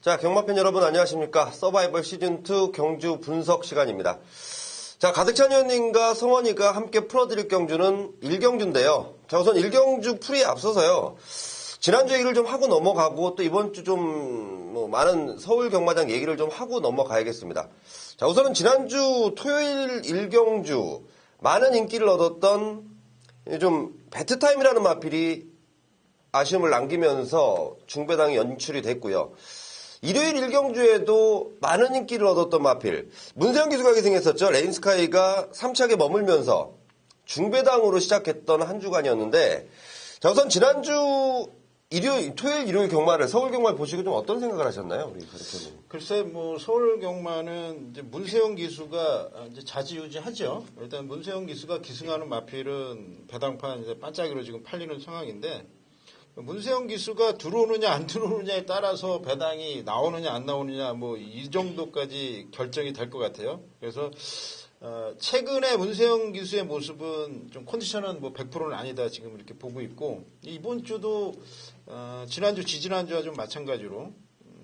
자, 경마팬 여러분 안녕하십니까. 서바이벌 시즌2 경주 분석 시간입니다. 자, 가득찬 의원님과 성원이가 함께 풀어드릴 경주는 1경주인데요. 자, 우선 1경주 풀이에 앞서서요. 지난주 얘기를 좀 하고 넘어가고 또 이번 주 좀 많은 서울 경마장 얘기를 좀 하고 넘어가야겠습니다. 자, 우선은 지난주 토요일 1경주 많은 인기를 얻었던 좀 배트타임이라는 마필이 아쉬움을 남기면서 중배당이 연출이 됐고요. 일요일 1경주에도 많은 인기를 얻었던 마필 문세영 기수가 기승했었죠. 레인스카이가 3착에 머물면서 중배당으로 시작했던 한 주간이었는데, 자, 우선 지난주 토요일 일요일 경마를 서울 경마를 보시고 좀 어떤 생각을 하셨나요, 우리 가르쳐님? 글쎄, 서울 경마는 이제 문세영 기수가 이제 좌지우지하죠. 일단 문세영 기수가 기승하는 마필은 배당판 이제 반짝이로 지금 팔리는 상황인데, 문세영 기수가 들어오느냐 안 들어오느냐에 따라서 배당이 나오느냐 안 나오느냐 이 정도까지 결정이 될 것 같아요. 그래서 최근에 문세영 기수의 모습은 좀 컨디션은 100%는 아니다 지금 이렇게 보고 있고, 이번 주도 지난주 지지난주와 좀 마찬가지로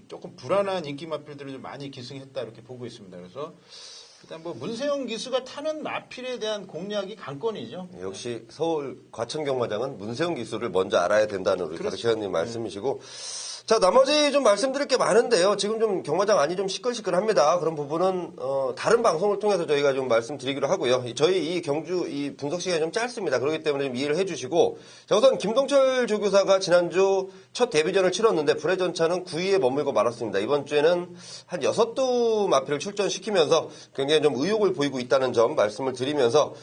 조금 불안한 인기 마필들을 좀 많이 기승했다 이렇게 보고 있습니다. 그래서 일단 문세영 기수가 타는 마필에 대한 공략이 관건이죠. 역시 서울 과천 경마장은 문세영 기수를 먼저 알아야 된다는 우리 가르쳐님 말씀이시고, 자, 나머지 좀 말씀드릴 게 많은데요. 지금 좀 경마장 안이 좀 시끌시끌합니다. 그런 부분은 다른 방송을 통해서 저희가 좀 말씀드리기로 하고요. 저희 이 경주 이 분석 시간이 좀 짧습니다. 그렇기 때문에 좀 이해를 해주시고, 자, 우선 김동철 조교사가 지난주 첫 데뷔전을 치렀는데 불의 전차는 9위에 머물고 말았습니다. 이번 주에는 한 6두 마필을 출전시키면서 굉장히 좀 의욕을 보이고 있다는 점 말씀을 드리면서,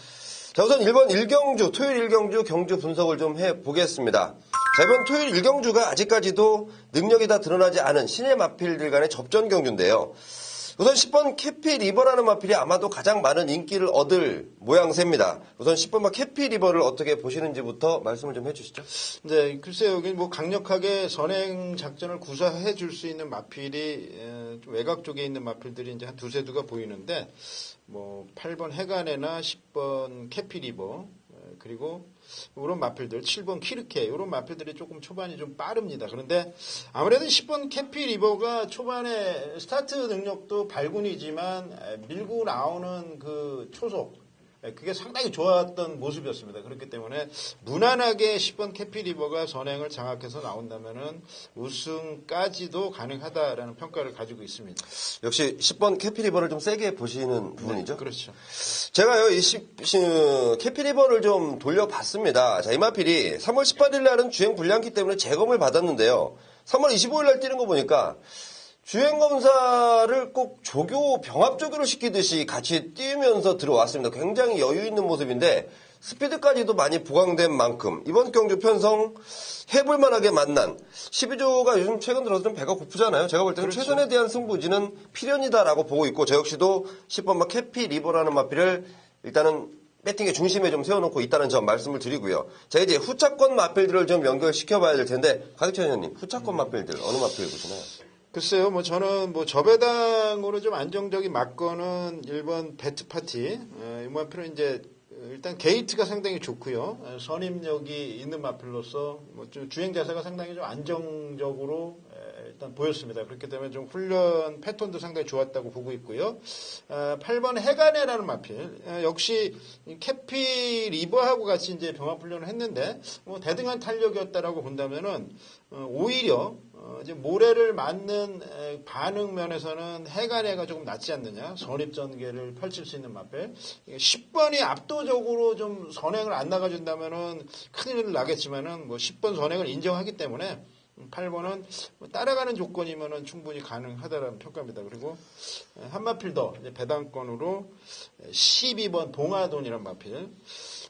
자, 우선 이번 1경주 토요일 1경주 경주 분석을 좀 해보겠습니다. 자, 이번 토요일 1경주가 아직까지도 능력이 다 드러나지 않은 신의 마필들 간의 접전 경주인데요. 우선 10번 캐피 리버라는 마필이 아마도 가장 많은 인기를 얻을 모양새입니다. 우선 10번 캐피 리버를 어떻게 보시는지부터 말씀을 좀 해주시죠. 네, 글쎄요, 여기 강력하게 선행 작전을 구사해 줄 수 있는 마필이 좀 외곽 쪽에 있는 마필들이 이제 한 두세 두가 보이는데, 8번 해간에나 10번 캐피 리버, 그리고 이런 마필들, 7번 키르케, 이런 마필들이 조금 초반이 좀 빠릅니다. 그런데 아무래도 10번 캐피 리버가 초반에 스타트 능력도 발군이지만 밀고 나오는 그 초속, 그게 상당히 좋았던 모습이었습니다. 그렇기 때문에 무난하게 10번 캐피 리버가 선행을 장악해서 나온다면은 우승까지도 가능하다라는 평가를 가지고 있습니다. 역시 10번 캐피 리버를 좀 세게 보시는 부분이죠? 네, 그렇죠. 제가요, 이 캐피 리버를 좀 돌려봤습니다. 자, 이 마필이 3월 18일 날은 주행 불량기 때문에 재검을 받았는데요. 3월 25일 날 뛰는 거 보니까 주행검사를 꼭 병합조교를 시키듯이 같이 뛰면서 들어왔습니다. 굉장히 여유 있는 모습인데 스피드까지도 많이 보강된 만큼 이번 경주 편성 해볼만하게 만난 12조가 요즘 최근 들어서 좀 배가 고프잖아요. 제가 볼 때는 그렇죠. 최선에 대한 승부지는 필연이다라고 보고 있고, 저 역시도 10번 캐피 리버라는 마필을 일단은 배팅의 중심에 좀 세워놓고 있다는 점 말씀을 드리고요. 자, 이제 후차권 마필들을 좀 연결시켜봐야 될 텐데, 가득찬 의원님, 후차권 마필들 어느 마필 보시나요? 글쎄요, 저는 저배당으로 좀 안정적인 막건은 1번 배트파티, 이 마필은 이제 일단 게이트가 상당히 좋고요. 선임력이 있는 마필로서 좀 주행 자세가 상당히 좀 안정적으로 일단 보였습니다. 그렇기 때문에 좀 훈련 패턴도 상당히 좋았다고 보고 있고요. 8번 해간해라는 마필, 역시 캐피 리버하고 같이 이제 병합 훈련을 했는데 대등한 탄력이었다라고 본다면은 오히려 이제 모래를 맞는 반응 면에서는 해간해가 조금 낫지 않느냐. 선입전개를 펼칠 수 있는 마필. 10번이 압도적으로 좀 선행을 안 나가준다면은 큰일 나겠지만은 10번 선행을 인정하기 때문에 8번은 따라가는 조건이면은 충분히 가능하다라는 평가입니다. 그리고 한 마필 더 배당권으로 12번 동아돈이라는 마필.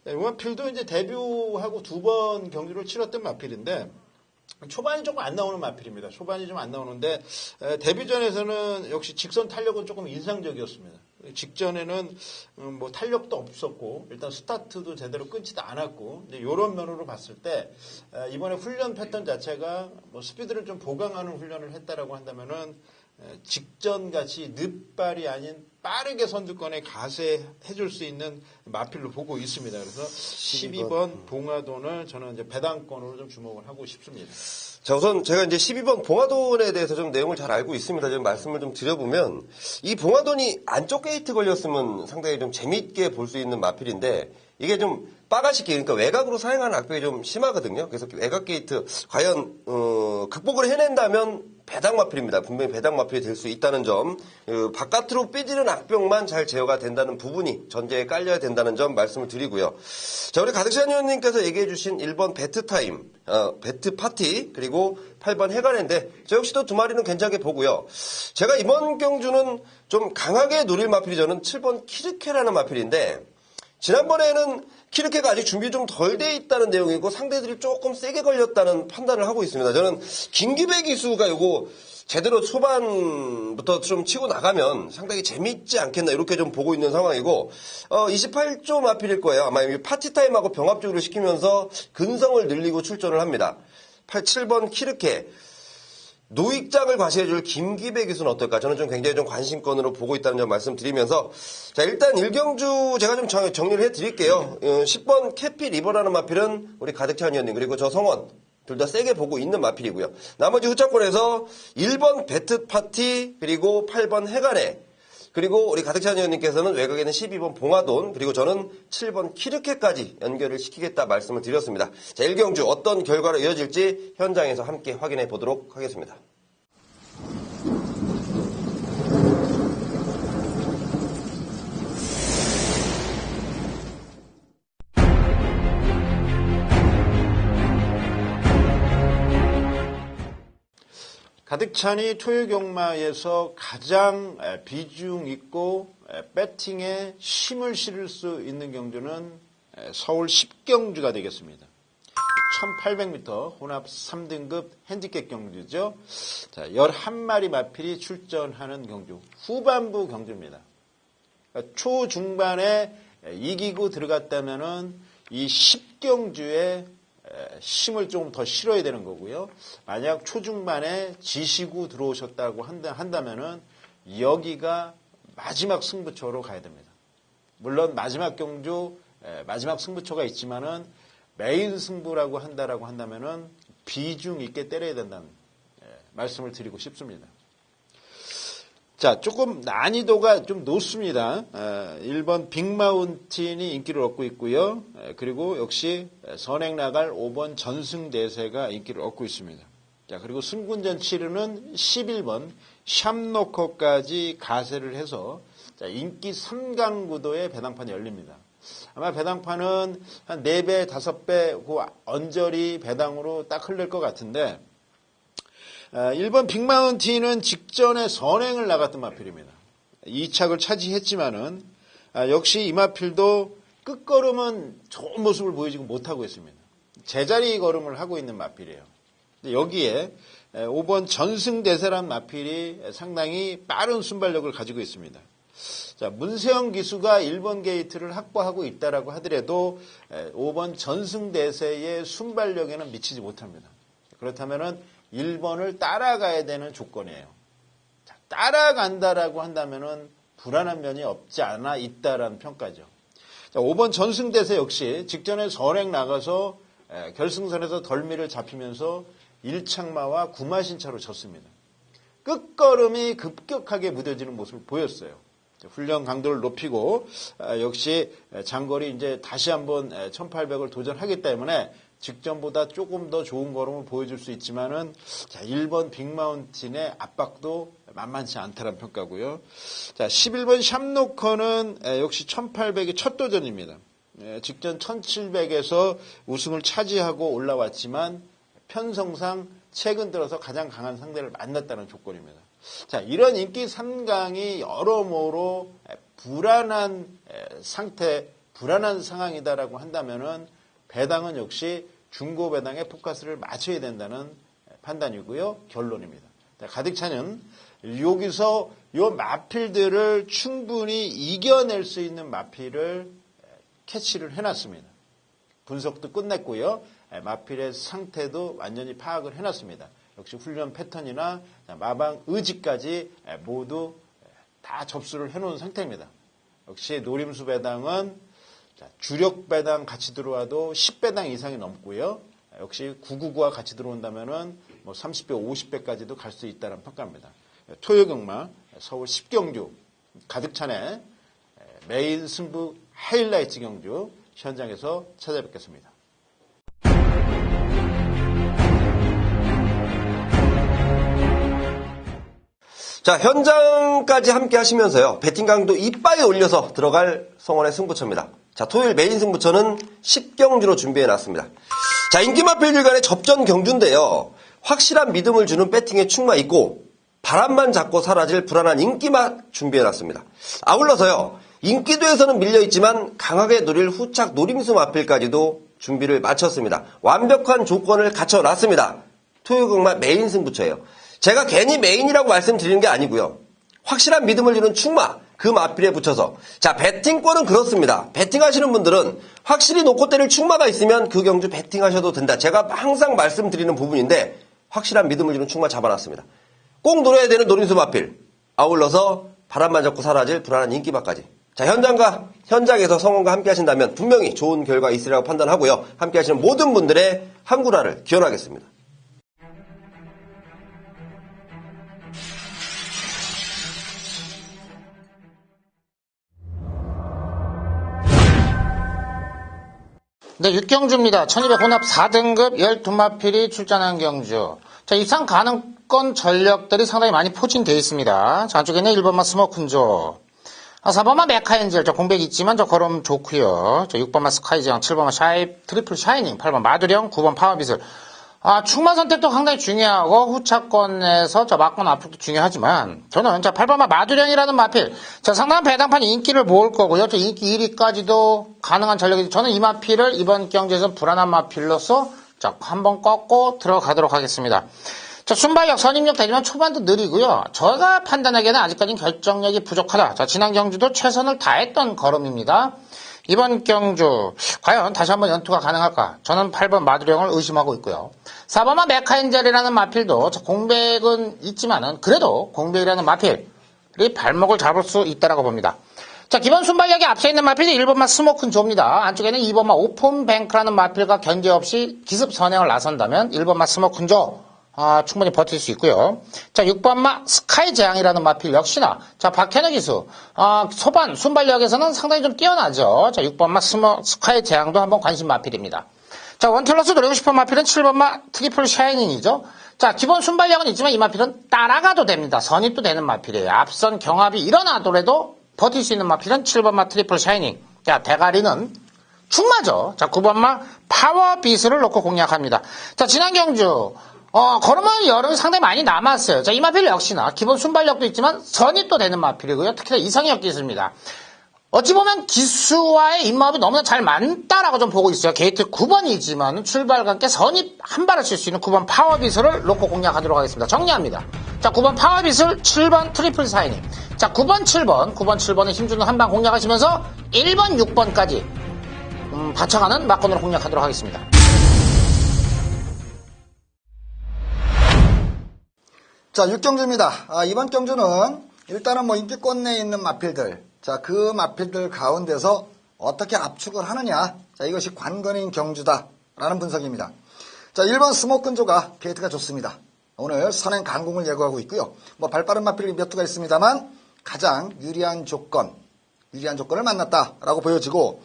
이 마필도 이제 데뷔하고 2번 경주를 치렀던 마필인데 초반이 조금 안 나오는 마필입니다. 초반이 좀 안 나오는데 데뷔전에서는 역시 직선 탄력은 조금 인상적이었습니다. 직전에는 탄력도 없었고 일단 스타트도 제대로 끊지도 않았고 이런 면으로 봤을 때 이번에 훈련 패턴 자체가 스피드를 좀 보강하는 훈련을 했다라고 한다면은 직전같이 늦발이 아닌 빠르게 선두권에 가세해줄 수 있는 마필로 보고 있습니다. 그래서 12번 봉화돈을 저는 이제 배당권으로 좀 주목을 하고 싶습니다. 자, 우선 제가 이제 12번 봉화돈에 대해서 좀 내용을 잘 알고 있습니다. 좀 말씀을 좀 드려보면, 이 봉화돈이 안쪽 게이트 걸렸으면 상당히 좀 재밌게 볼 수 있는 마필인데, 이게 좀 빠가시기, 그러니까 외곽으로 사용하는 악벽이 좀 심하거든요. 그래서 외곽 게이트, 과연, 극복을 해낸다면 배당 마필입니다. 분명히 배당 마필이 될 수 있다는 점, 바깥으로 삐지는 악벽만 잘 제어가 된다는 부분이 전제에 깔려야 된다는 점 말씀을 드리고요. 자, 우리 가득찬 의원님께서 얘기해주신 1번 배트 타임, 배트 파티, 그리고 8번 해가랜데, 저 역시도 두 마리는 괜찮게 보고요. 제가 이번 경주는 좀 강하게 노릴 마필이 저는 7번 키르케라는 마필인데, 지난번에는 키르케가 아직 준비 좀 덜 돼 있다는 내용이고 상대들이 조금 세게 걸렸다는 판단을 하고 있습니다. 저는 김기배 기수가 요거 제대로 초반부터 좀 치고 나가면 상당히 재밌지 않겠나 이렇게 좀 보고 있는 상황이고 28조 마필일 거예요. 아마 파티타임하고 병합적으로 시키면서 근성을 늘리고 출전을 합니다. 7번 키르케. 노익장을 과시해줄 김기배 기수는 어떨까? 저는 좀 굉장히 좀 관심권으로 보고 있다는 점 말씀드리면서 자 일단 1경주 제가 좀 정리를 해드릴게요. 10번 캐피 리버라는 마필은 우리 가득찬 의원님 그리고 저 성원 둘 다 세게 보고 있는 마필이고요. 나머지 후차권에서 1번 배트 파티 그리고 8번 해가래 그리고 우리 가득찬 의원님께서는 외곽에는 12번 봉화돈 그리고 저는 7번 키르케까지 연결을 시키겠다 말씀을 드렸습니다. 자 1경주 어떤 결과로 이어질지 현장에서 함께 확인해 보도록 하겠습니다. 가득찬이 토요경마에서 가장 비중 있고 배팅에 힘을 실을 수 있는 경주는 서울 10경주가 되겠습니다. 1800m 혼합 3등급 핸디캡 경주죠. 자, 11마리 마필이 출전하는 경주. 후반부 경주입니다. 그러니까 초중반에 이기고 들어갔다면은 이 10경주에 힘을 조금 더 실어야 되는 거고요. 만약 초중반에 지시고 들어오셨다고 한다면은 여기가 마지막 승부처로 가야 됩니다. 물론 마지막 경주 마지막 승부처가 있지만은 메인 승부라고 한다면은 비중 있게 때려야 된다는 말씀을 드리고 싶습니다. 자, 조금 난이도가 좀 높습니다. 1번 빅마운틴이 인기를 얻고 있고요. 그리고 역시 선행 나갈 5번 전승대세가 인기를 얻고 있습니다. 자, 그리고 승군전 치르는 11번 샴노커까지 가세를 해서 자, 인기 3강 구도의 배당판이 열립니다. 아마 배당판은 한 4배, 5배 그 언저리 배당으로 딱 흘릴 것 같은데 1번 빅마운틴은 직전에 선행을 나갔던 마필입니다. 2착을 차지했지만은 역시 이 마필도 끝걸음은 좋은 모습을 보여주지 못하고 있습니다. 제자리 걸음을 하고 있는 마필이에요. 여기에 5번 전승대세란 마필이 상당히 빠른 순발력을 가지고 있습니다. 자, 문세영 기수가 1번 게이트를 확보하고 있다라고 하더라도 5번 전승대세의 순발력에는 미치지 못합니다. 그렇다면은 1번을 따라가야 되는 조건이에요. 자, 따라간다라고 한다면은 불안한 면이 없지 않아 있다라는 평가죠. 자, 5번 전승대세 역시 직전에 선행 나가서 결승선에서 덜미를 잡히면서 1착마와 9마신차로 졌습니다. 끝걸음이 급격하게 무뎌지는 모습을 보였어요. 훈련 강도를 높이고 역시 장거리 이제 다시 한번 1800을 도전하기 때문에 직전보다 조금 더 좋은 걸음을 보여줄 수 있지만은 자, 1번 빅마운틴의 압박도 만만치 않다는 평가고요. 자, 11번 샴노커는 역시 1800의 첫 도전입니다. 직전 1700에서 우승을 차지하고 올라왔지만 편성상 최근 들어서 가장 강한 상대를 만났다는 조건입니다. 자, 이런 인기 3강이 여러모로 불안한 상태, 불안한 상황이다라고 한다면은 배당은 역시 중고 배당에 포커스를 맞춰야 된다는 판단이고요. 결론입니다. 가득찬은 여기서 요 마필들을 충분히 이겨낼 수 있는 마필을 캐치를 해놨습니다. 분석도 끝냈고요. 마필의 상태도 완전히 파악을 해놨습니다. 역시 훈련 패턴이나 마방 의지까지 모두 다 접수를 해놓은 상태입니다. 역시 노림수 배당은 주력 배당 같이 들어와도 10배당 이상이 넘고요. 역시 999와 같이 들어온다면은 뭐 30배, 50배까지도 갈 수 있다는 평가입니다. 토요경마 서울 10경주 가득 차네 메인 승부 하이라이트 경주 현장에서 찾아뵙겠습니다. 자, 현장까지 함께 하시면서요. 배팅 강도 이빠이 올려서 들어갈 성원의 승부처입니다. 자, 토요일 메인 승부처는 10경주로 준비해놨습니다. 자, 인기마필들 간의 접전 경주인데요. 확실한 믿음을 주는 배팅에 충마 있고 바람만 잡고 사라질 불안한 인기맛 준비해놨습니다. 아울러서요. 인기도에서는 밀려있지만 강하게 노릴 후착 노림수 마필까지도 준비를 마쳤습니다. 완벽한 조건을 갖춰놨습니다. 토요일경마 메인 승부처예요. 제가 괜히 메인이라고 말씀드리는 게 아니고요. 확실한 믿음을 주는 충마, 그 마필에 붙여서. 자, 배팅권은 그렇습니다. 배팅하시는 분들은 확실히 놓고 때릴 충마가 있으면 그 경주 배팅하셔도 된다. 제가 항상 말씀드리는 부분인데 확실한 믿음을 주는 충마 잡아놨습니다. 꼭 노려야 되는 노림수 마필. 아울러서 바람만 잡고 사라질 불안한 인기맛까지. 자, 현장에서 성원과 함께 하신다면 분명히 좋은 결과 있으리라고 판단하고요. 함께 하시는 모든 분들의 한구라를 기원하겠습니다. 네, 6경주입니다. 1200 혼합 4등급 12마필이 출전한 경주. 자, 입상 가능권 전력들이 상당히 많이 포진되어 있습니다. 자, 안쪽에는 1번마 스모큰조. 4번마 메카엔젤, 공백 있지만 걸음 좋고요. 6번마 스카이지앙, 7번마 트리플 샤이닝, 8번 마두령, 9번 파워빗을. 충마 선택도 상당히 중요하고 후차권에서 막권 앞으로도 중요하지만 저는 8번마 마두령이라는 마필 상당한 배당판 인기를 모을 거고요. 인기 1위까지도 가능한 전력이 저는 이 마필을 이번 경기에서 불안한 마필로서 한번 꺾고 들어가도록 하겠습니다. 순발력, 선임력 되지만 초반도 느리고요. 제가 판단하기에는 아직까지는 결정력이 부족하다. 지난 경주도 최선을 다했던 걸음입니다. 이번 경주 과연 다시 한번 연투가 가능할까? 저는 8번 마두령을 의심하고 있고요. 4번마 메카엔젤이라는 마필도 공백은 있지만은 그래도 공백이라는 마필이 발목을 잡을 수 있다라고 봅니다. 기본 순발력이 앞서 있는 마필이 1번마 스모큰조입니다. 안쪽에는 2번마 오픈뱅크라는 마필과 견제 없이 기습 선행을 나선다면 1번마 스모큰조 충분히 버틸 수 있고요. 6번마 스카이재앙이라는 마필 역시나 박현우 기수 소반 순발력에서는 상당히 좀 뛰어나죠. 6번마 스카이재앙도 한번 관심 마필입니다. 원틀러스 노리고 싶은 마필은 7번마 트리플 샤이닝이죠. 기본 순발력은 있지만 이 마필은 따라가도 됩니다. 선입도 되는 마필이에요. 앞선 경합이 일어나더라도 버틸 수 있는 마필은 7번마 트리플 샤이닝. 대가리는 충마죠. 9번마 파워빗을 놓고 공략합니다. 지난 경주 걸음은 여름이 상당히 많이 남았어요. 이 마필 역시나 기본 순발력도 있지만 선입도 되는 마필이고요. 특히나 이상혁 기수입니다. 어찌 보면 기수와의 입마법이 너무나 잘 맞다라고 좀 보고 있어요. 게이트 9번이지만 출발과 함께 선입 한 발을 칠 수 있는 9번 파워빗을 놓고 공략하도록 하겠습니다. 정리합니다. 9번 파워빗을 7번 트리플 사이닝. 9번 7번의 힘주는 한 방 공략하시면서 1번 6번까지 받쳐가는 막건으로 공략하도록 하겠습니다. 자, 6경주입니다. 이번 경주는 일단은 인기권 내에 있는 마필들. 그 마필들 가운데서 어떻게 압축을 하느냐. 이것이 관건인 경주다라는 분석입니다. 1번 스모큰조가 게이트가 좋습니다. 오늘 선행 강공을 예고하고 있고요. 발빠른 마필이 몇 투가 있습니다만 가장 유리한 조건을 만났다라고 보여지고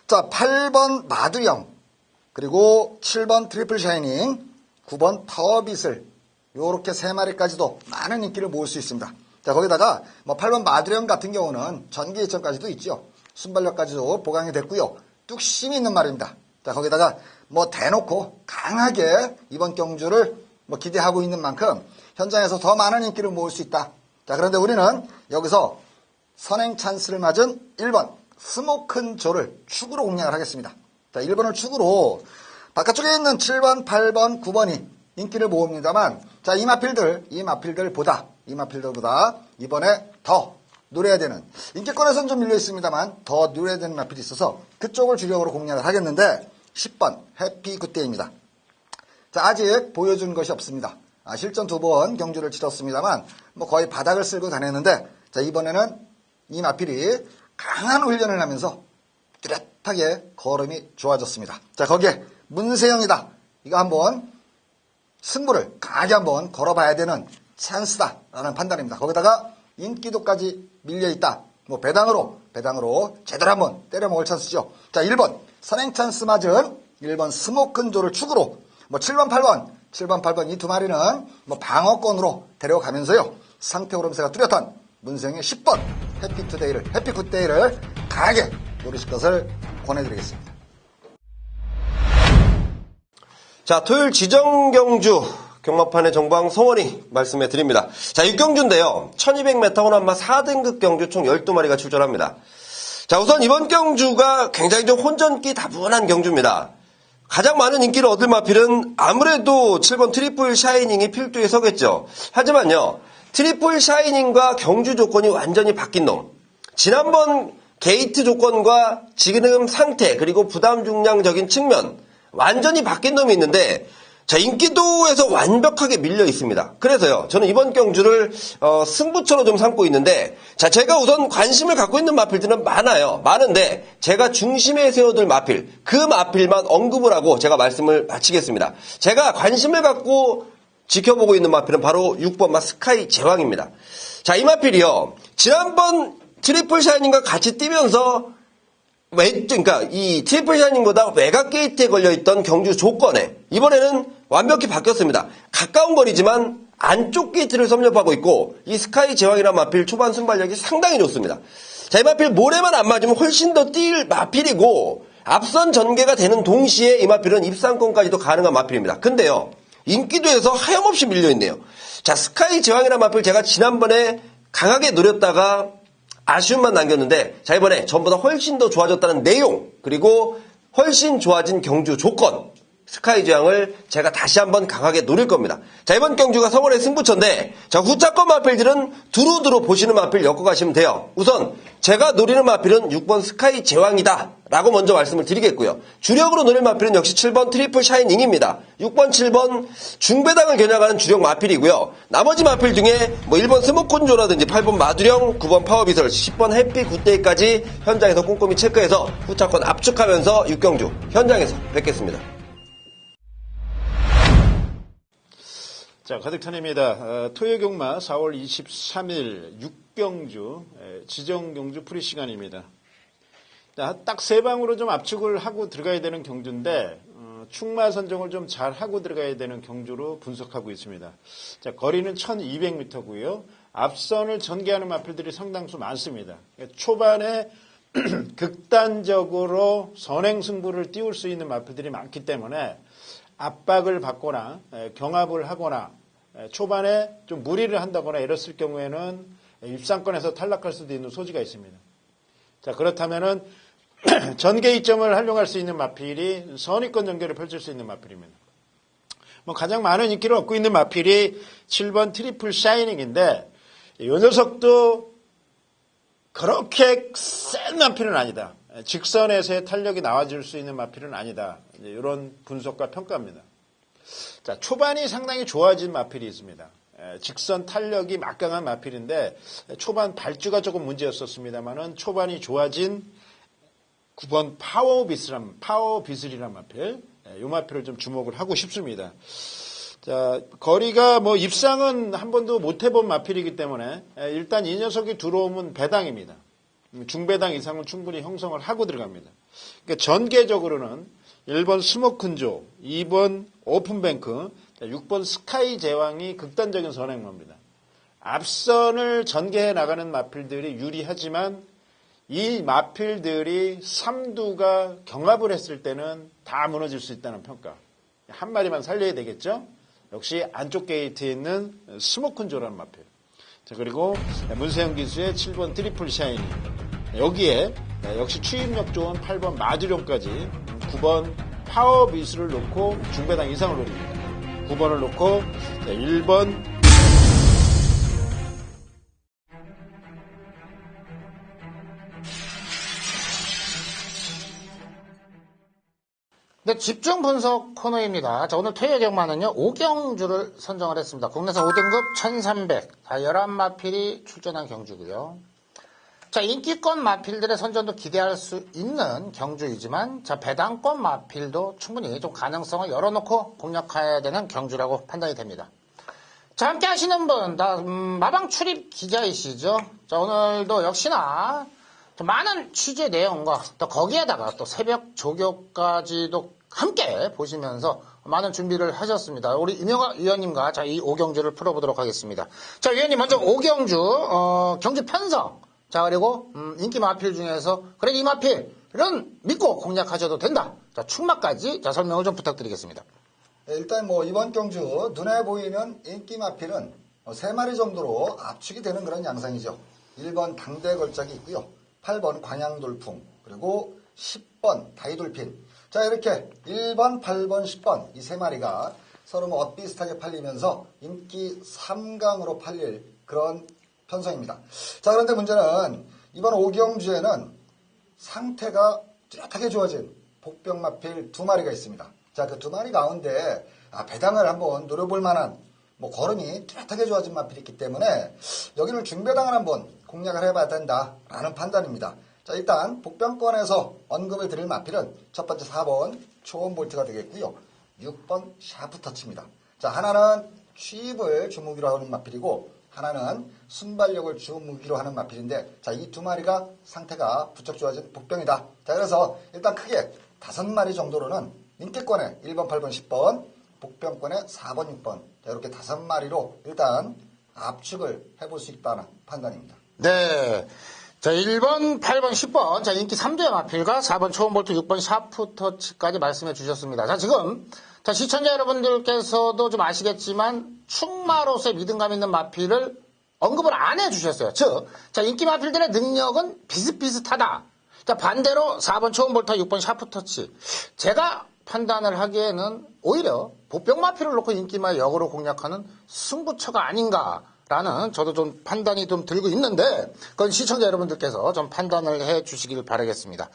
8번 마두령 그리고 7번 트리플 샤이닝 9번 파워빗을 요렇게 3마리까지도 많은 인기를 모을 수 있습니다. 거기다가 8번 마두령 같은 경우는 전기 2점까지도 있죠. 순발력까지도 보강이 됐고요. 뚝심이 있는 말입니다. 거기다가 대놓고 강하게 이번 경주를 기대하고 있는 만큼 현장에서 더 많은 인기를 모을 수 있다. 그런데 우리는 여기서 선행 찬스를 맞은 1번 스모큰조를 축으로 공략을 하겠습니다. 1번을 축으로 바깥쪽에 있는 7번, 8번, 9번이 인기를 모읍니다만 이 마필들보다 이번에 더 노려야 되는 인기권에서는 좀 밀려 있습니다만 더 노려야 되는 마필이 있어서 그쪽을 주력으로 공략을 하겠는데 10번 해피 굿데이입니다. 아직 보여준 것이 없습니다. 실전 2번 경주를 치렀습니다만 뭐 거의 바닥을 쓸고 다녔는데 자, 이번에는 이 마필이 강한 훈련을 하면서 뚜렷하게 걸음이 좋아졌습니다. 자, 거기에 문세영이다. 이거 한번 승부를 강하게 한번 걸어봐야 되는 찬스다라는 판단입니다. 거기다가 인기도까지 밀려있다. 뭐 배당으로 제대로 한번 때려먹을 찬스죠. 자, 1번 선행 찬스 맞은 1번 스모큰조를 축으로 뭐 7번 8번 이 두 마리는 뭐 방어권으로 데려가면서요. 상태 오름세가 뚜렷한 문세영의 10번 해피굿데이를 강하게 노리실 것을 권해드리겠습니다. 자, 토요일 지정 경주 경마판의 정방 성원이 말씀해 드립니다. 자, 6경주인데요. 1200m 호남마 4등급 경주 총 12마리가 출전합니다. 자, 우선 이번 경주가 굉장히 좀 혼전기 다분한 경주입니다. 가장 많은 인기를 얻을 마필은 아무래도 7번 트리플 샤이닝이 필두에 서겠죠. 하지만요, 트리플 샤이닝과 경주 조건이 완전히 바뀐 놈. 지난번 게이트 조건과 지금 상태 그리고 부담 중량적인 측면 완전히 바뀐 놈이 있는데 자, 인기도에서 완벽하게 밀려 있습니다. 그래서요, 저는 이번 경주를 승부처로 좀 삼고 있는데 자, 제가 우선 관심을 갖고 있는 마필들은 많은데 제가 중심에 세워둘 마필, 그 마필만 언급을 하고 제가 말씀을 마치겠습니다. 제가 관심을 갖고 지켜보고 있는 마필은 바로 6번 스카이 제왕입니다. 자, 이 마필이요, 지난번 트리플 샤이닝과 같이 뛰면서 그러니까 이 트리플 샤이닝보다 외곽 게이트에 걸려있던 경주 조건에 이번에는 완벽히 바뀌었습니다. 가까운 거리지만 안쪽 게이트를 섭렵하고 있고 이 스카이 제왕이라는 마필 초반 순발력이 상당히 좋습니다. 자, 이 마필 모래만 안 맞으면 훨씬 더 뛸 마필이고 앞선 전개가 되는 동시에 이 마필은 입상권까지도 가능한 마필입니다. 근데요, 인기도에서 하염없이 밀려있네요. 자, 스카이 제왕이라는 마필 제가 지난번에 강하게 노렸다가 아쉬움만 남겼는데 자, 이번에 전보다 훨씬 더 좋아졌다는 내용 그리고 훨씬 좋아진 경주 조건 스카이 제왕을 제가 다시 한번 강하게 노릴 겁니다. 자, 이번 경주가 성원의 승부처인데 자, 후차권 마필들은 두루두루 보시는 마필 엮어가시면 돼요. 우선 제가 노리는 마필은 6번 스카이 제왕이다 라고 먼저 말씀을 드리겠고요. 주력으로 노릴 마필은 역시 7번 트리플 샤이닝입니다. 6번 7번 중배당을 겨냥하는 주력 마필이고요. 나머지 마필 중에 뭐 1번 스모콘조라든지 8번 마두령, 9번 파워비설, 10번 해피 굿데이까지 현장에서 꼼꼼히 체크해서 후차권 압축하면서 6경주 현장에서 뵙겠습니다. 자, 가득탄입니다. 토요 경마 4월 23일 6경주 지정 경주 프리 시간입니다. 딱 세 방으로 좀 압축을 하고 들어가야 되는 경주인데 축마 선정을 좀 잘 하고 들어가야 되는 경주로 분석하고 있습니다. 자, 거리는 1200m고요. 앞선을 전개하는 마필들이 상당수 많습니다. 초반에 극단적으로 선행 승부를 띄울 수 있는 마필들이 많기 때문에 압박을 받거나 경합을 하거나 초반에 좀 무리를 한다거나 이랬을 경우에는 입상권에서 탈락할 수도 있는 소지가 있습니다. 자, 그렇다면은 전개 이점을 활용할 수 있는 마필이 선의권 전개를 펼칠 수 있는 마필입니다. 뭐 가장 많은 인기를 얻고 있는 마필이 7번 트리플 샤이닝인데 이 녀석도 그렇게 센 마필은 아니다. 직선에서의 탄력이 나와줄 수 있는 마필은 아니다. 이런 분석과 평가입니다. 자, 초반이 상당히 좋아진 마필이 있습니다. 직선 탄력이 막강한 마필인데 초반 발주가 조금 문제였었습니다만은 초반이 좋아진 9번 파워비슬이란 마필, 이 마필을 좀 주목을 하고 싶습니다. 자, 거리가 뭐 입상은 한 번도 못 해본 마필이기 때문에 일단 이 녀석이 들어오면 배당입니다. 중배당 이상은 충분히 형성을 하고 들어갑니다. 그러니까 전개적으로는 1번 스모큰조, 2번 오픈뱅크, 6번 스카이 제왕이 극단적인 선행모입니다. 앞선을 전개해 나가는 마필들이 유리하지만 이 마필들이 삼두가 경합을 했을 때는 다 무너질 수 있다는 평가. 한 마리만 살려야 되겠죠? 역시 안쪽 게이트에 있는 스모큰조라는 마필. 자, 그리고 문세영 기수의 7번 트리플 샤이닝. 여기에 역시 추임력 좋은 8번 마두룡까지 9번 파워비스를 놓고 중배당 이상을 노립니다. 9번을 놓고 1번 근데 네, 집중 분석 코너입니다. 자, 오늘 토요 경마는요, 5경주를 선정을 했습니다. 국내선 5등급 1300, 다 11마필이 출전한 경주고요. 자, 인기권 마필들의 선전도 기대할 수 있는 경주이지만, 자, 배당권 마필도 충분히 좀 가능성을 열어놓고 공략해야 되는 경주라고 판단이 됩니다. 자, 함께 하시는 분, 다, 마방 출입 기자이시죠? 자, 오늘도 역시나, 많은 취재 내용과 또 거기에다가 또 새벽 조교까지도 함께 보시면서 많은 준비를 하셨습니다. 우리 임영학 위원님과 자, 이 5경주를 풀어보도록 하겠습니다. 자, 위원님 먼저 5경주, 경주 편성. 자, 그리고, 인기 마필 중에서, 그래, 이 마필은 믿고 공략하셔도 된다. 자, 충마까지 자, 설명을 좀 부탁드리겠습니다. 네, 일단 뭐 이번 경주 눈에 보이는 인기 마필은 3마리 정도로 압축이 되는 그런 양상이죠. 1번 당대 걸작이 있고요. 8번 광양돌풍, 그리고 10번 다이돌핀. 자, 이렇게 1번, 8번, 10번 이 3마리가 서로 뭐 엇비슷하게 팔리면서 인기 3강으로 팔릴 그런 편성입니다. 자, 그런데 문제는 이번 5경주에는 상태가 뚜렷하게 좋아진 복병마필 2마리가 있습니다. 자, 그 2마리 가운데 배당을 한번 노려볼 만한 뭐 걸음이 뚜렷하게 좋아진 마필이 있기 때문에 여기를 중배당을 한번 공략을 해봐야 된다라는 판단입니다. 자, 일단 복병권에서 언급을 드릴 마필은 첫 번째 4번 초원볼트가 되겠고요. 6번 샤프터치입니다. 자, 하나는 취입을 주무기로 하는 마필이고 하나는 순발력을 주무기로 하는 마필인데, 자, 이 2마리가 상태가 부쩍 좋아진 복병이다. 자, 그래서 일단 크게 5마리 정도로는 인기권에 1번, 8번, 10번, 복병권에 4번, 6번, 자, 이렇게 5마리로 일단 압축을 해볼 수 있다는 판단입니다. 네. 자, 1번, 8번, 10번. 자, 인기 3대 마필과 4번 초원볼트, 6번 샤프터치까지 말씀해 주셨습니다. 자, 지금, 자, 시청자 여러분들께서도 좀 아시겠지만, 충마로서의 믿음감 있는 마필을 언급을 안 해 주셨어요. 즉, 자, 인기 마필들의 능력은 비슷비슷하다. 자, 반대로 4번 초원볼트, 6번 샤프터치. 제가 판단을 하기에는 오히려 복병 마필을 놓고 인기마 역으로 공략하는 승부처가 아닌가. 라는 저도 좀 판단이 좀 들고 있는데 그건 시청자 여러분들께서 좀 판단을 해 주시길 바라겠습니다.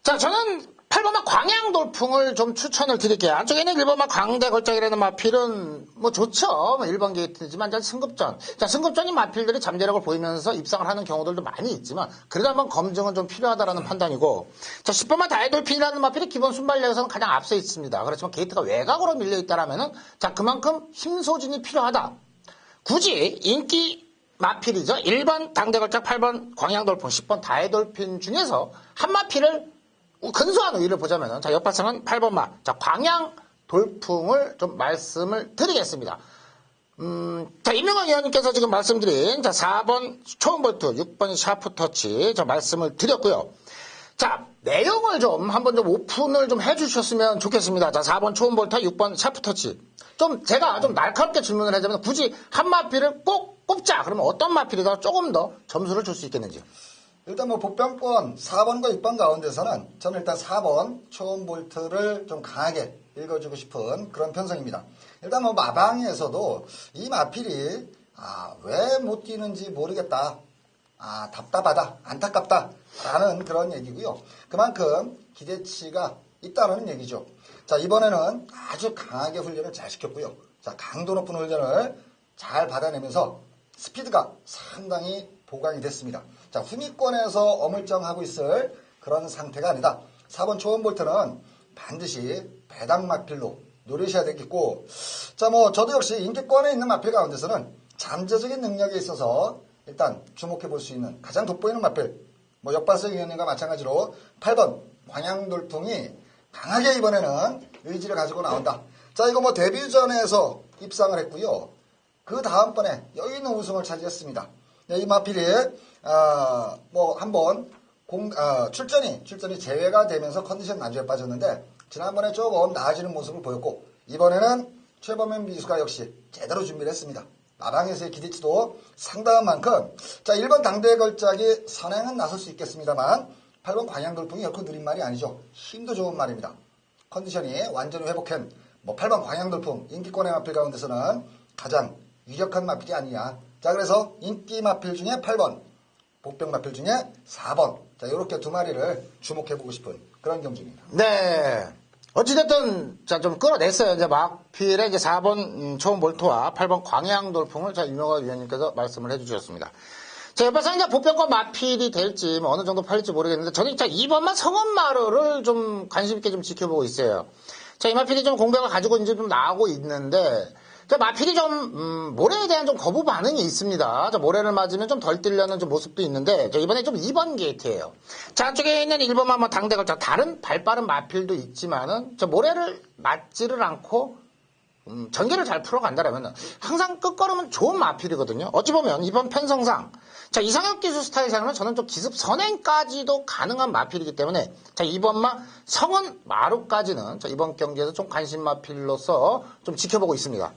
자, 저는 8번마 광양돌풍을 좀 추천을 드릴게요. 안쪽에는 1번마 광대걸작이라는 마필은 뭐 좋죠. 1번 게이트지만 승급전. 자, 승급전인 마필들이 잠재력을 보이면서 입상을 하는 경우들도 많이 있지만 그래도 한번 검증은 좀 필요하다라는 판단이고, 자, 10번마 다이돌핀이라는 마필이 기본 순발력에서는 가장 앞서 있습니다. 그렇지만 게이트가 외곽으로 밀려 있다라면은 자, 그만큼 힘 소진이 필요하다. 굳이 인기 마필이죠. 1번 당대걸작, 8번 광양돌풍, 10번 다이돌핀 중에서 한 마필을 근소한 우위를 보자면, 자, 옆바탕은 8번마, 자, 광양돌풍을 좀 말씀을 드리겠습니다. 자, 임명환 의원님께서 지금 말씀드린, 자, 4번 초원볼트, 6번 샤프터치, 자, 말씀을 드렸고요. 자, 내용을 좀 한번 좀 오픈을 좀 해주셨으면 좋겠습니다. 자, 4번 초원볼트, 6번 샤프터치. 좀 제가 좀 날카롭게 질문을 하자면 굳이 한 마필을 꼭 꼽자. 그러면 어떤 마필이 더 조금 더 점수를 줄 수 있겠는지요? 일단 뭐 복병권 4번과 6번 가운데서는 저는 일단 4번 초원볼트를 좀 강하게 읽어주고 싶은 그런 편성입니다. 일단 뭐 마방에서도 이 마필이 왜 못 뛰는지 모르겠다. 답답하다, 안타깝다 라는 그런 얘기고요. 그만큼 기대치가 있다는 얘기죠. 자, 이번에는 아주 강하게 훈련을 잘 시켰고요. 자, 강도 높은 훈련을 잘 받아내면서 스피드가 상당히 보강이 됐습니다. 자, 후미권에서 어물쩡하고 있을 그런 상태가 아니다. 4번 초원볼트는 반드시 배당 마필로 노리셔야 되겠고, 자, 뭐 저도 역시 인기권에 있는 마필 가운데서는 잠재적인 능력에 있어서 일단 주목해 볼 수 있는 가장 돋보이는 마필, 뭐 역발석 위원님과 마찬가지로 8번 광양돌풍이 강하게 이번에는 의지를 가지고 나온다. 자, 이거 뭐 데뷔전에서 입상을 했고요. 그 다음번에 여유 있는 우승을 차지했습니다. 네, 이 마필이 뭐 한번 출전이 제외가 되면서 컨디션 난조에 빠졌는데 지난번에 조금 나아지는 모습을 보였고, 이번에는 최범현 비수가 역시 제대로 준비를 했습니다. 마방에서의 기대치도 상당한 만큼, 자, 1번 당대의 걸작이 선행은 나설 수 있겠습니다만 8번 광양돌풍이 결코 느린 말이 아니죠. 힘도 좋은 말입니다. 컨디션이 완전히 회복한 뭐 8번 광양돌풍 인기권의 마필 가운데서는 가장 유력한 마필이 아니냐. 자, 그래서 인기 마필 중에 8번, 복병 마필 중에 4번. 자, 이렇게 2마리를 주목해보고 싶은 그런 경주입니다. 네. 어찌됐든, 자, 좀 끌어냈어요. 이제 막필에 이제 4번 초원 볼트와 8번 광양 돌풍을 자, 유명화 위원님께서 말씀을 해주셨습니다. 자, 옆에서 이제 보편권 마필이 될지, 뭐 어느 정도 팔릴지 모르겠는데, 저는 자, 2번만 성원마루를 좀 관심있게 좀 지켜보고 있어요. 자, 이 마필이 좀 공백을 가지고 이제 좀 나오고 있는데, 자, 마필이 좀, 모래에 대한 좀 거부 반응이 있습니다. 자, 모래를 맞으면 좀 덜 뛰려는 좀 모습도 있는데, 자, 이번에 좀 2번 게이트예요. 자, 안쪽에 있는 1번만 뭐 당대걸, 자, 다른 발빠른 마필도 있지만은, 저 모래를 맞지를 않고, 전개를 잘 풀어간다라면 항상 끝걸음은 좋은 마필이거든요. 어찌 보면 이번 편성상 자 이상혁 기수 스타일상은 저는 좀 기습 선행까지도 가능한 마필이기 때문에 자 이번만 성은 마루까지는 자 이번 경기에서 좀 관심 마필로서 좀 지켜보고 있습니다.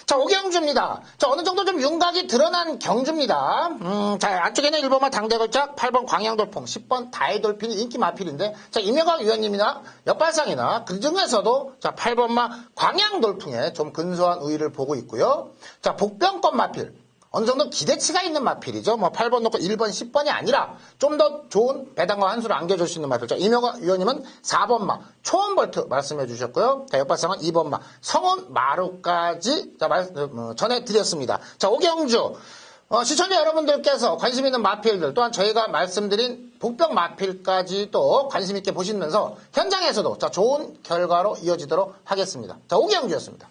자, 오경주입니다. 자, 어느 정도 좀 윤곽이 드러난 경주입니다. 자, 안쪽에는 1번만 당대걸작, 8번 광양돌풍, 10번 다이돌핀이 인기 마필인데, 자, 임명학 위원님이나 옆발상이나 그 중에서도, 자, 8번만 광양돌풍에 좀 근소한 우위를 보고 있고요. 자, 복병권 마필. 어느 정도 기대치가 있는 마필이죠. 뭐 8번 놓고 1번, 10번이 아니라 좀 더 좋은 배당과 한수를 안겨줄 수 있는 마필. 자, 임영화 위원님은 4번마 초원볼트 말씀해 주셨고요. 자, 옆발상은 2번마 성원 마루까지 자, 전해드렸습니다. 자, 오경주. 시청자 여러분들께서 관심 있는 마필들 또한 저희가 말씀드린 복병 마필까지도 관심 있게 보시면서 현장에서도 자, 좋은 결과로 이어지도록 하겠습니다. 자, 오경주였습니다.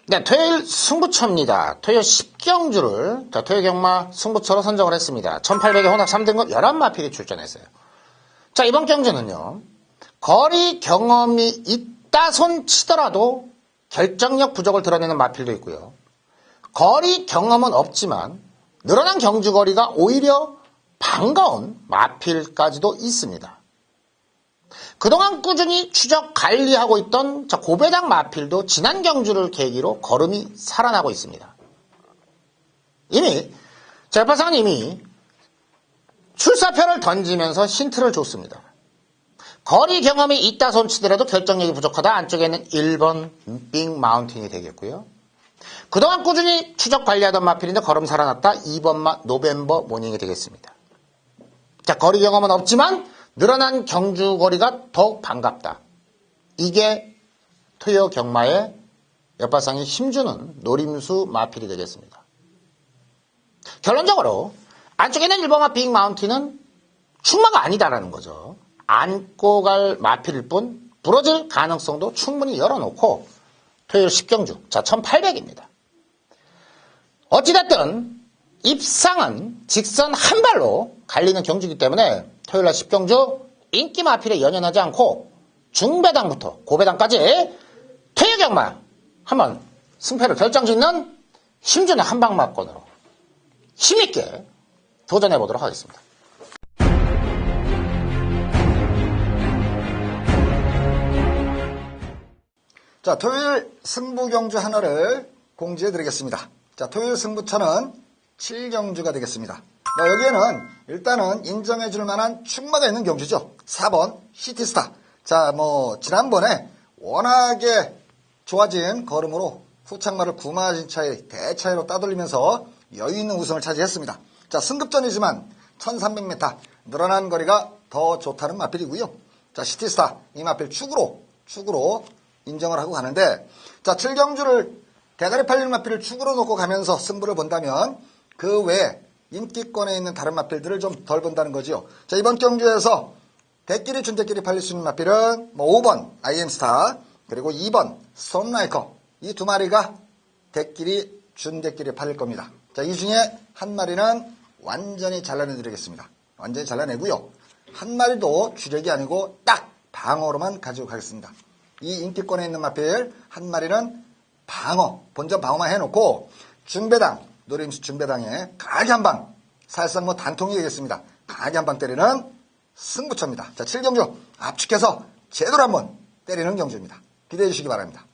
네, 토요일 승부처입니다. 토요 10경주를 자, 토요 경마 승부처로 선정을 했습니다. 1800의 혼합 3등급 11마필이 출전했어요. 자, 이번 경주는요. 거리 경험이 있다 손 치더라도 결정력 부족을 드러내는 마필도 있고요. 거리 경험은 없지만 늘어난 경주거리가 오히려 반가운 마필까지도 있습니다. 그동안 꾸준히 추적 관리하고 있던 고배당 마필도 지난 경주를 계기로 걸음이 살아나고 있습니다. 이미 재판사는 이미 출사표를 던지면서 힌트를 줬습니다. 거리 경험이 있다 손치더라도 결정력이 부족하다 안쪽에는 1번 빅 마운틴이 되겠고요. 그동안 꾸준히 추적 관리하던 마필인데 걸음 살아났다 2번마 노벰버 모닝이 되겠습니다. 자, 거리 경험은 없지만 늘어난 경주거리가 더욱 반갑다. 이게 토요 경마의 옆발상에 힘주는 노림수 마필이 되겠습니다. 결론적으로 안쪽에는 1번마 빅 마운틴은 충마가 아니다라는 거죠. 안고 갈 마필일 뿐 부러질 가능성도 충분히 열어놓고 토요일 10경주 자 1800입니다. 어찌됐든 입상은 직선 한 발로 갈리는 경주이기 때문에 토요일날 10경주 인기 마필에 연연하지 않고 중배당부터 고배당까지 토요 경마 한번 승패를 결정짓는 힘주는 한방마권으로 힘있게 도전해보도록 하겠습니다. 자, 토요일 승부 경주 하나를 공지해 드리겠습니다. 자, 토요일 승부처는 7경주가 되겠습니다. 여기에는 일단은 인정해 줄 만한 충마가 있는 경주죠. 4번 시티스타. 자, 지난번에 워낙에 좋아진 걸음으로 후창마를 구마진차의 대차이로 따돌리면서 여유 있는 우승을 차지했습니다. 자, 승급전이지만 1300m 늘어난 거리가 더 좋다는 마필이고요. 자, 시티스타 이 마필 축으로 인정을 하고 가는데, 자, 7경주를 대가리 팔리는 마필을 축으로 놓고 가면서 승부를 본다면 그 외에 인기권에 있는 다른 마필들을 좀 덜 본다는 거죠. 자, 이번 경주에서 대끼리 준대끼리 팔릴 수 있는 마필은 5번 IM스타 그리고 2번 썬라이커 이 두 마리가 대끼리 준대끼리 팔릴 겁니다. 자, 이 중에 한 마리는 완전히 잘라내드리겠습니다. 완전히 잘라내고요. 한 마리도 주력이 아니고 딱 방어로만 가지고 가겠습니다. 이 인기권에 있는 마필 한 마리는 방어, 본전 방어만 해놓고 준배당, 노림수 준배당에 강하게 한 방, 사실상 단통이 되겠습니다. 강하게 한 방 때리는 승부처입니다. 자, 7경주 압축해서 제대로 한번 때리는 경주입니다. 기대해 주시기 바랍니다.